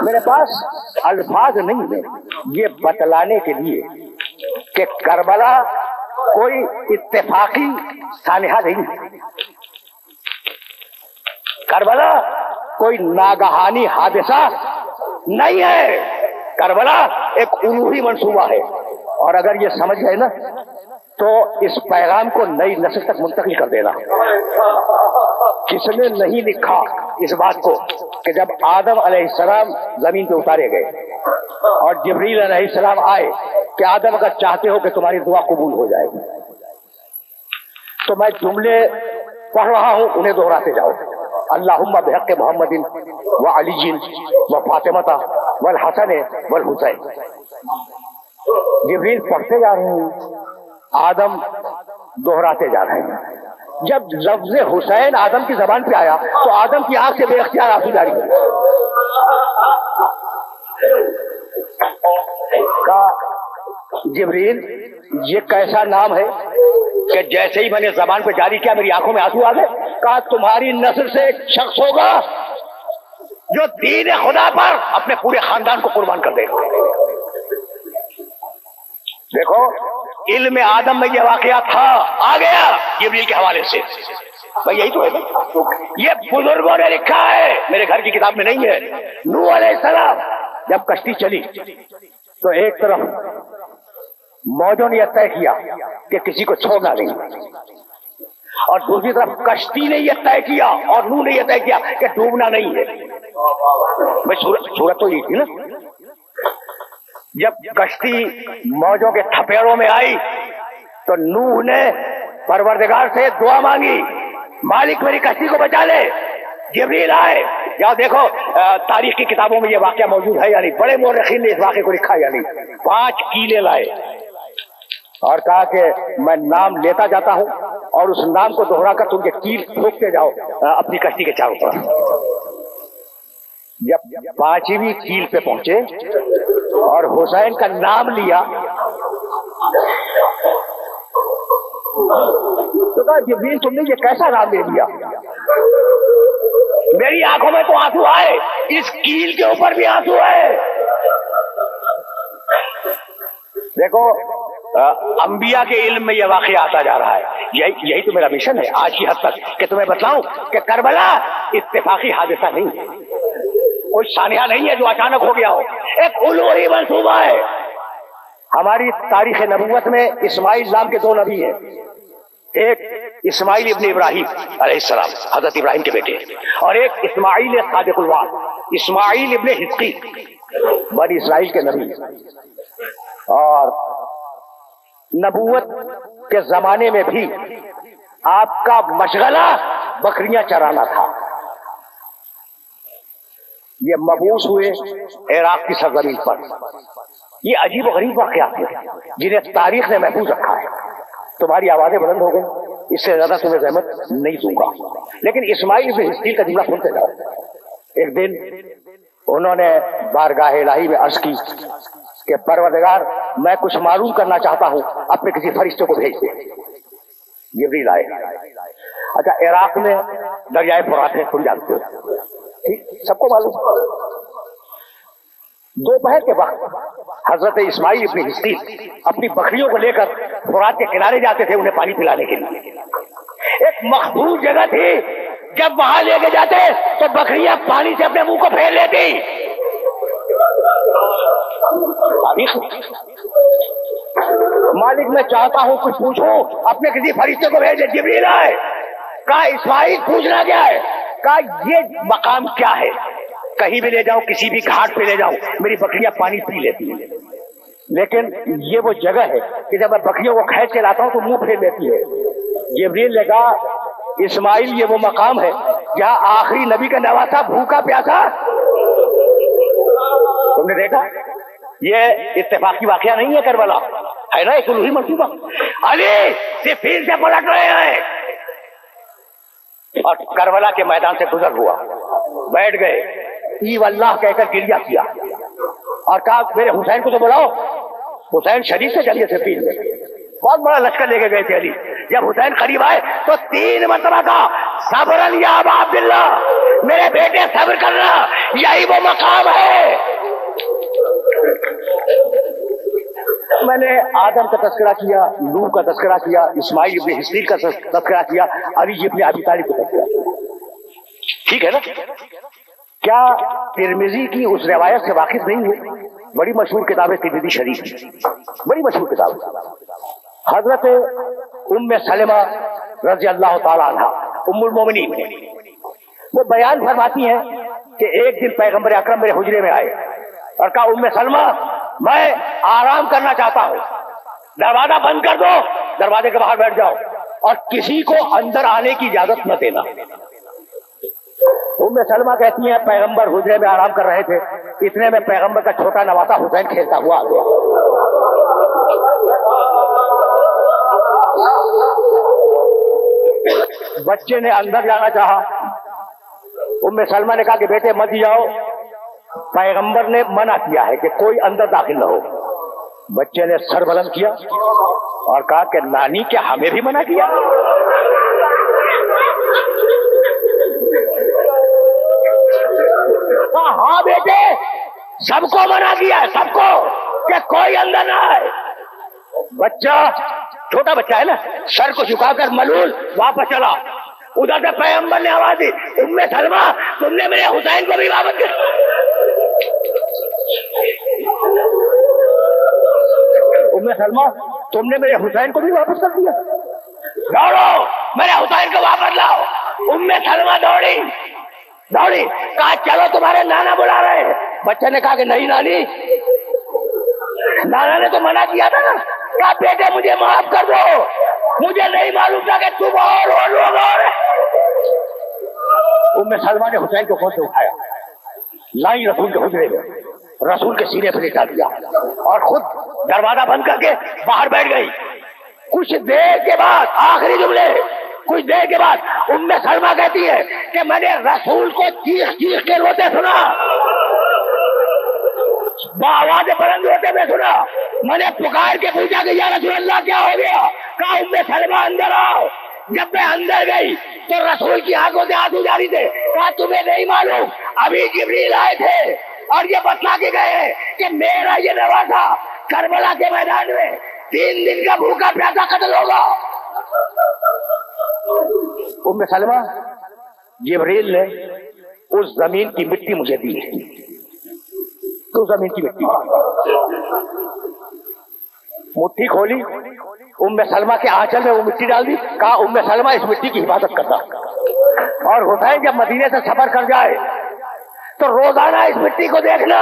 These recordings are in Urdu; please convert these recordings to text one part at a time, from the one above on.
میرے پاس الفاظ نہیں ہے یہ بتلانے کے لیے کہ کربلا کوئی اتفاقی سانحہ نہیں، کربلا کوئی ناگہانی حادثہ نہیں ہے، کربلا ایک الوہی منصوبہ ہے۔ اور اگر یہ سمجھ گئے نا تو اس پیغام کو نئی نسل تک منتقل کر دینا۔ کس نے نہیں لکھا اس بات کو کہ جب آدم علیہ السلام زمین پہ اتارے گئے اور جبریل علیہ السلام آئے کہ آدم اگر چاہتے ہو کہ تمہاری دعا قبول ہو جائے تو میں جملے پڑھ رہا ہوں انہیں دہراتے جاؤ۔ اللہم بحق محمد وعلی وفاطمہ والحسن والحسین۔ جبریل پڑھتے جا رہے ہیں، آدم دہراتے جا رہے ہیں۔ جب لفظ حسین آدم کی زبان پہ آیا تو آدم کی آنکھ سے بے اختیار آنسو جاری ہوئے۔ کہا جبریل یہ کیسا نام ہے کہ جیسے ہی میں نے زبان پہ جاری کیا میری آنکھوں میں آنسو آ گئے۔ کہا تمہاری نسل سے ایک شخص ہوگا جو دین خدا پر اپنے پورے خاندان کو قربان کر دے گا۔ دیکھو علم آدم میں یہ واقعہ تھا، آ گیا جبریل کے حوالے سے۔ بھائی یہی تو ہے، یہ بزرگوں نے لکھا ہے، میرے گھر کی کتاب میں نہیں ہے۔ نوح علیہ السلام جب کشتی چلی تو ایک طرف موجوں نے یہ طے کیا کہ کسی کو چھوڑنا نہیں، اور دوسری طرف کشتی نے یہ طے کیا اور نوح نے یہ طے کیا کہ ڈوبنا نہیں ہے۔ صورت تو یہ تھی نا، جب کشتی موجوں کے تھپیڑوں میں آئی تو نوح نے پروردگار سے دعا مانگی، مالک میری کشتی کو بچا لے۔ جبریل آئے، یا دیکھو تاریخ کی کتابوں میں یہ واقعہ موجود ہے یا نہیں، بڑے مورخین نے اس واقعے کو لکھا یا نہیں۔ 5 کیلے لائے اور کہا کہ میں نام لیتا جاتا ہوں اور اس نام کو دوہرا کر تم کے کیل ٹھوکتے جاؤ اپنی کشتی کے چاروں طرف۔ جب 5ویں کیل پہ پہنچے اور حسین کا نام لیا تو کہا جبریل تم نے یہ کیسا نام لے لیا؟ میری آنکھوں میں تو آنسو آئے، اس کیل کے اوپر بھی آنسو آئے۔ دیکھو انبیاء کے علم میں یہ واقعہ آتا جا رہا ہے، یہی تو میرا مشن ہے آج کی حد تک کہ تمہیں بتلاؤں کہ کربلا اتفاقی حادثہ نہیں، کوئی سانحہ نہیں ہے جو اچانک ہو گیا ہو، ایک الوہی منصوبہ ہے۔ ہماری تاریخ نبوت میں اسماعیل نام کے 2 نبی ہیں، ایک اسماعیل ابن ابراہیم علیہ السلام حضرت ابراہیم کے بیٹے، اور ایک اسماعیل صادق الوعد اسماعیل ابن حزقیل بنی اسرائیل کے نبی۔ اور نبوت کے زمانے میں بھی آپ کا مشغلہ بکریاں چرانا تھا۔ یہ مبعوث ہوئے عراق کی سرزمین پر، یہ عجیب و غریب واقعات ہیں جنہیں تاریخ نے محفوظ رکھا ہے۔ تمہاری آوازیں بلند ہو گئی، اس سے زیادہ تمہیں زحمت نہیں دوں گا، لیکن اسماعیل ابن حزقیل کا جملہ سنتے جاؤ۔ ایک دن انہوں نے بارگاہ الہی میں عرض کی کہ پروردگار میں کچھ معلوم کرنا چاہتا ہوں، اپنے کسی فرشتے کو بھیج دے۔ جبریل آئے۔ اچھا عراق میں دریائے فرات ہے، تم جانتے ہو، ٹھیک سب کو معلوم۔ دوپہر کے وقت حضرت اسماعیل ابن حزقیل اپنی بکریوں کو لے کر فرات کے کنارے جاتے تھے انہیں پانی پلانے کے لیے۔ ایک مخصوص جگہ تھی، جب وہاں لے کے جاتے تو بکریاں پانی سے اپنے منہ کو پھیر لیتی۔ مالک میں چاہتا ہوں کچھ پوچھوں، اپنے کسی فرشتے کو بھیجے۔ جبریل آئے، کہا اسماعیل پوچھنا کیا ہے؟ کہا یہ مقام کیا ہے؟ کہیں بھی لے جاؤ، کسی بھی گھاٹ پہ لے جاؤ، میری بکریاں پانی پی لیتی ہیں، لیکن یہ وہ جگہ ہے کہ جب میں بکریوں کو کھینچ کے لاتا ہوں تو منہ پھیر لیتی ہے۔ جبریل نے کہا اسماعیل یہ وہ مقام ہے جہاں آخری نبی کا نواسا بھوکا پیاسا۔ تم نے دیکھا یہ اتفاقی واقعہ نہیں ہے، کربلا ہے نا ایک الوہی منصوبہ۔ علی صفین سے پلٹ رہے ہیں اور کربلا کے میدان سے گزر ہوا، بیٹھ گئے، ای واللہ کہہ کر گریہ کیا اور کہا میرے حسین کو تو بلاؤ۔ حسین شریف سے چلیے صفین میں، بہت بڑا لشکر لے کے گئے تھے علی۔ جب حسین قریب آئے تو 3 مرتبہ کہا صبرن یا ابا عبداللہ، میرے بیٹے صبر کرنا، یہی وہ مقام ہے نے آدم کا تذکرہ کیا، نوح کا تذکرہ کیا، اسماعیل ابن اسحاق کا تذکرہ کیا، علی ابن ابی طالب کا تذکرہ کیا. ٹھیک ہے نا؟ کیا ترمذی کی اس روایت سے واقف نہیں ہے؟ بڑی مشہور کتاب ہے ترمذی شریف، بڑی مشہور کتاب ہے. حضرت ام سلمہ رضی اللہ تعالی عنہ ام المومنین وہ بیان فرماتی ہیں کہ ایک دن پیغمبر اکرم میرے حجرے میں آئے اور کہا ام سلمہ میں آرام کرنا چاہتا ہوں، دروازہ بند کر دو، دروازے کے باہر بیٹھ جاؤ اور کسی کو اندر آنے کی اجازت نہ دینا. ام سلمہ کہتی ہیں پیغمبر حجرے میں آرام کر رہے تھے، اتنے میں پیغمبر کا چھوٹا نواسا حسین کھیلتا ہوا آ گیا. بچے نے اندر جانا چاہا، ام سلمہ نے کہا کہ بیٹے مت جاؤ، پیغمبر نے منع کیا ہے کہ کوئی اندر داخل نہ ہو. بچے نے سر بلند کیا اور کہا کہ نانی کیا ہمیں بھی منع کیا؟ ہاں بیٹے سب کو منع کیا ہے، سب کو، کہ کوئی اندر نہ آئے. بچہ چھوٹا بچہ ہے نا، سر کو جھکا کر ملول واپس چلا. ادھر سے پیغمبر نے آواز دی ام سلمہ تم نے میرے حسین کو بھی واپس کیا. ام سلمہ تم نے میرے حسین کو بھی واپس کر دیا، دوڑو میرے حسین کو واپس لاؤ. ام سلمہ دوڑی، کہا چلو تمہارے نانا بلا رہے ہیں. بچے نے کہا کہ نہیں نانی، نانا نے تو منع کیا تھا نا. کہا بیٹے مجھے معاف کر دو، مجھے نہیں معلوم تھا کہ تم اور وہ لوگ اور. ام سلمہ نے حسین کو خود سے اٹھایا، لائی رسول کے حجرے میں، رسول کے سینے پہ لٹا دیا اور خود دروازہ بند کر کے باہر بیٹھ گئی. کچھ دیر کے بعد آخری جملے، کچھ دیر کے بعد ام سلمہ کہتی ہے کہ میں نے رسول کو چیخ کے روتے سنا، آواز بلند ہوتے ہوئے سنا. میں نے پکار کے پوچھا کہ یا رسول اللہ کیا ہو گیا؟ کہا ام سلمہ اندر آؤ. جب میں اندر گئی تو رسول کی آنکھوں سے آنسو جاری تھے. کہا تمہیں نہیں معلوم ابھی جبریل آئے تھے اور یہ بتلا کے گئے کہ میرا یہ نواسا کربلا کے میدان میں 3 دن کا بھوکا پیاسا قتل ہوگا. ام سلمہ جبریل نے اس زمین کی مٹی مجھے دی، تو زمین کی مٹی مٹھی کھولی، ام سلمہ کے آنچل میں وہ مٹی ڈال دی. کہا ام سلمہ اس مٹی کی حفاظت کرنا، اور حسین جب مدینے سے سفر کر جائے تو روزانہ اس مٹی کو دیکھنا،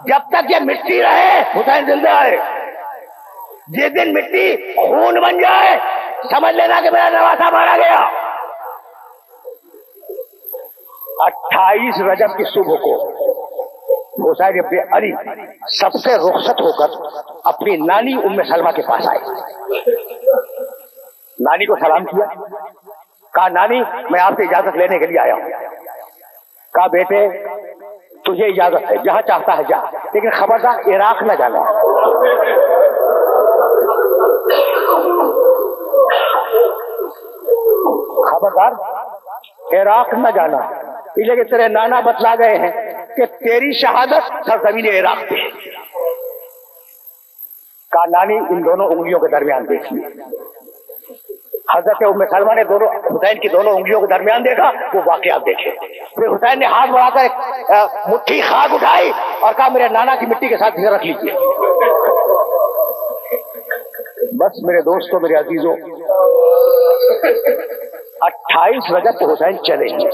جب تک یہ مٹی رہے حسین زندہ ہے. جس دن مٹی خون بن جائے سمجھ لینا کہ میرا نواسا مارا گیا. 28 رجب کی صبح کو حسین ابن علی سب سے رخصت ہو کر اپنی نانی ام سلمہ کے پاس آئے. نانی کو سلام کیا، کہا نانی میں آپ سے اجازت لینے کے لیے آیا ہوں. کہا بیٹے تجھے اجازت ہے، جہاں چاہتا ہے جا، لیکن خبردار عراق نہ جانا. خبردار عراق نہ جانا، اس لیے کہ تیرے نانا بتلا گئے ہیں کہ تیری شہادت سرزمین عراق پہ. کہا نانی ان دونوں انگلیوں کے درمیان دیکھیے. حضرت ام سلمہ نے دونوں حسین کی دونوں انگلیوں کے درمیان دیکھا، وہ واقعات دیکھے. پھر حسین نے ہاتھ بڑھا کر ایک مٹھی خاک اٹھائی اور کہا میرے نانا کی مٹی کے ساتھ اسے رکھ لیجیے. بس میرے دوستوں میرے عزیزوں، 28 رجب کو حسین چلے گئے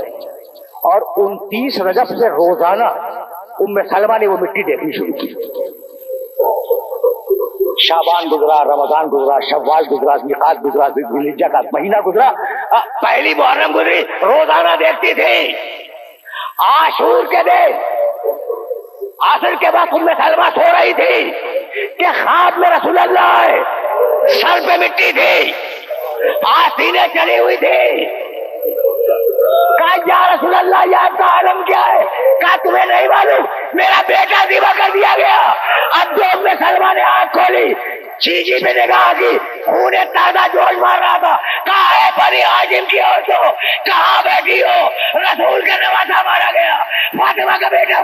اور 29 رجب سے روزانہ ام سلمہ نے وہ مٹی دیکھنی شروع کی. شعبان گزرا، رمضان گزرا، شوال گزرا، میقات گزرا، ذوالحجہ کا مہینہ گزرا، پہلی محرم گزری، روزانہ دیکھتی تھی. عاشور کے دن عصر کے بعد ام سلمہ سو رہی تھی کہ خواب میں رسول اللہ آئے، سر پہ مٹی تھی، آستینیں چلی ہوئی تھی. کہا یا رسول اللہ یہ آپ کا عالم کیا ہے؟ کہا تمہیں نہیں معلوم میرا بیٹا ذبح کر دیا گیا. اب جو ام سلمہ نے آنکھ کھولی، چیزی پہ نگاہ کی، خون تازہ جوش مار رہا تھا. کہا ہے بنی ہاشم کی عورتوں کہاں بیٹھی ہو؟ رسول کا نواسا مارا گیا، فاطمہ کا بیٹا.